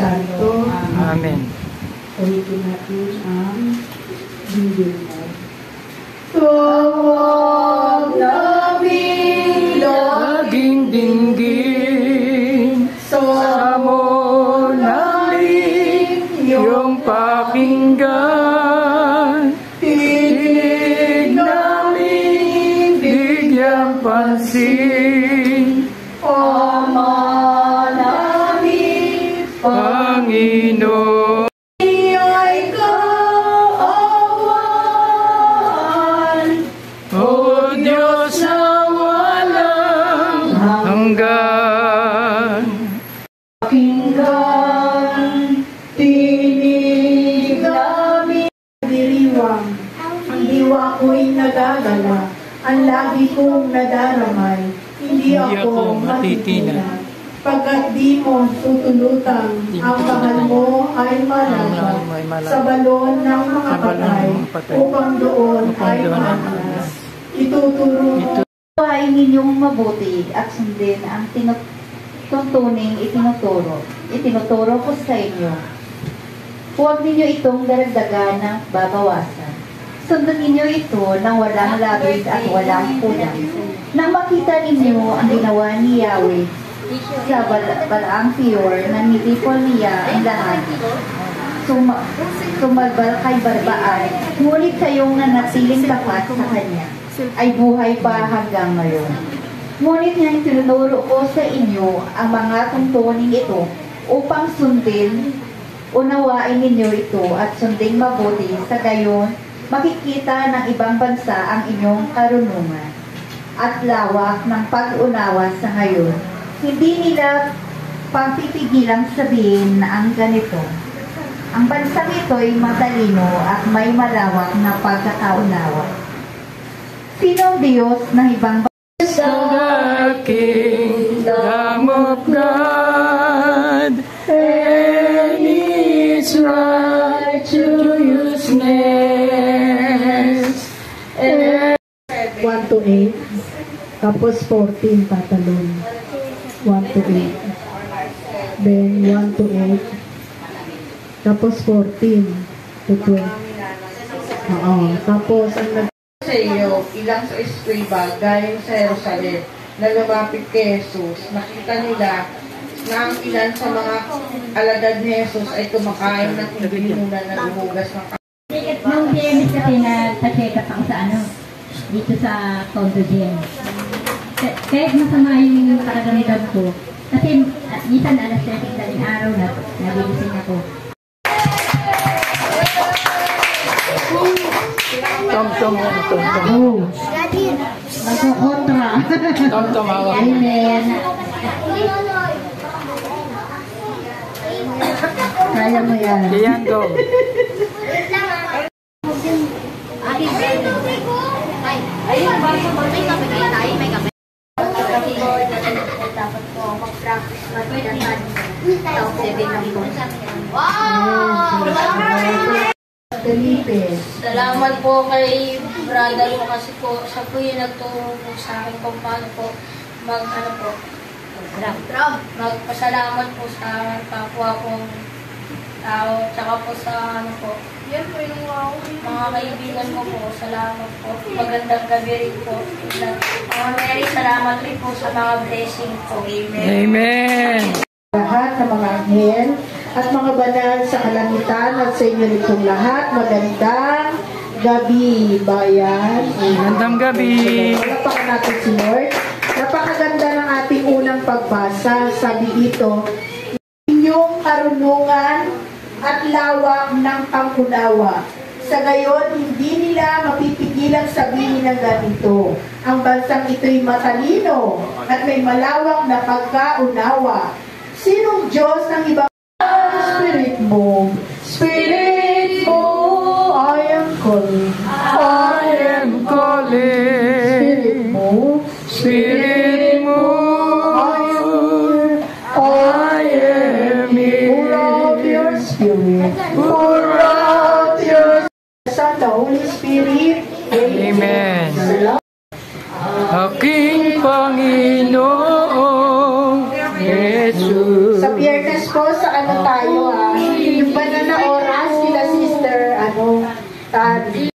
Santo. Amen. Ulitin natin ang Biblia. Tuwag namin laging dinggin sa mo namin iyong pakinggan. Tinig namin bigyang pansin, Ama namin Panginoon. Pakinggan, tinig namin diriwang. Ang diwa ko'y nagagala, ang lagi kong nadaramay. Hindi ako matitinag. Pagkat di mo tutulutan, ang bangal mo ay malaga sa balon ng mga patay, upang doon ay malas. Ituturo mo. Ay ninyong mabuti at sundin ang tuntuning itinuturo ko sa inyo. Huwag ninyo itong daragdagan ng babawasan. Sundan ninyo ito ng walang labis at walang kulang. Nang makita ninyo ang ginawa ni Yahweh sa Balaang Peor na nitipon niya ang lahat, sumalbal kay Barbaan, ngunit kayong nanatiling tapat sa kanya, ay buhay pa hanggang ngayon. Ngunit niyang tinuturo ko sa inyo ang mga tuntunin ito upang sundin, unawain ninyo ito at sundin mabuti, sa gayon makikita ng ibang bansa ang inyong karunungan at lawak ng pag-unawa sa ngayon. Hindi nila papipigilang sabihin na ang ganito. Ang bansang ito ay matalino at may malawak na pagkakaunawa. Sinong Diyos ng ibang bansa? The kingdom of God and His righteousness. 1 to 8, tapos 14 tatalon. 1 to 8. Then 1 to 8. Tapos 14 to 12. Tapos ang sa iyo, ilang sa eskriba galing sa Jerusalem na lumapit kay Jesus. Nakita nila na ang ilan sa mga alagad ni Jesus ay kumakain ng hindi muna na lumugas ng Nung DMS kasi na check up ako sa dito sa Condo Gym. Kahit masama yung kakagamidad ko, kasi minsan anesthetic na rin araw na nagigising ako. Tom. nagkukontra. Tom, hawak. Amen. Kaya mo yan. Iyan, go. Ayun, may kape kayo tayo, may kape. Kasi dapat po mag-practice mag-danan. Tapos 7 lang po. Wow! Salamat po kay brother ko kasi po, siya po yung nagturo po sa akin kung paano po magpasalamat po sa kapwa kong tao, tsaka po sa yan po yung mga kaibigan ko po. Salamat po. Magandang gabi rin po. Mga Mary, salamat rin po sa mga blessing po. Amen. Amen. Lahat ng mga anghel at mga banal sa kalangitan at sa inyo nitong lahat, magandang gabi, bayan. Magandang gabi. Palapakan natin si Lord. Napakaganda ng ating unang pagbasa. Sabi dito, inyong karunungan at lawak ng pangunawa. Sa gayon, hindi nila mapipigilang sabihin ng ganito. Ang bansang ito'y matalino at may malawak na pagkaunawa. Sinong Diyos ng ibang Spirit mo? Spirit mo, I am calling. I am calling. Spirit mo, Spirit mo, I am here. pour out your Spirit. Pour out your Son, the Holy Spirit. Amen. Aking Panginoong Jesus. Sa Biyernes po, sa na tayo ha. Yung banana oras, sila sister, Tadi.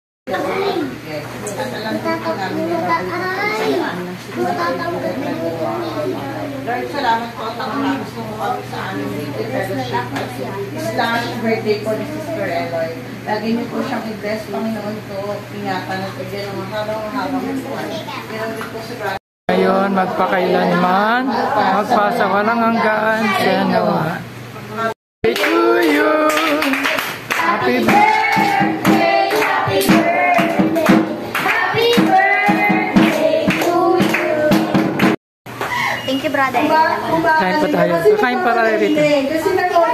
Lord, salamat po at nakalakas mo kami sa aming weekly fellowship at slash birthday po ni Sister Eloy. Lagi niyo po siyang i-bless, Panginoon ko, ingatan at bigyan ng mahabang buwan. Meron din po si Brother. Ngayon, magpakailanman, magpasa walang hanggan, siya nawa. Happy to you! Happy birthday! Happy birthday! Happy birthday to you! Thank you, brother. Kain pa tayo. Kakain pa tayo rito. Kasi nag-order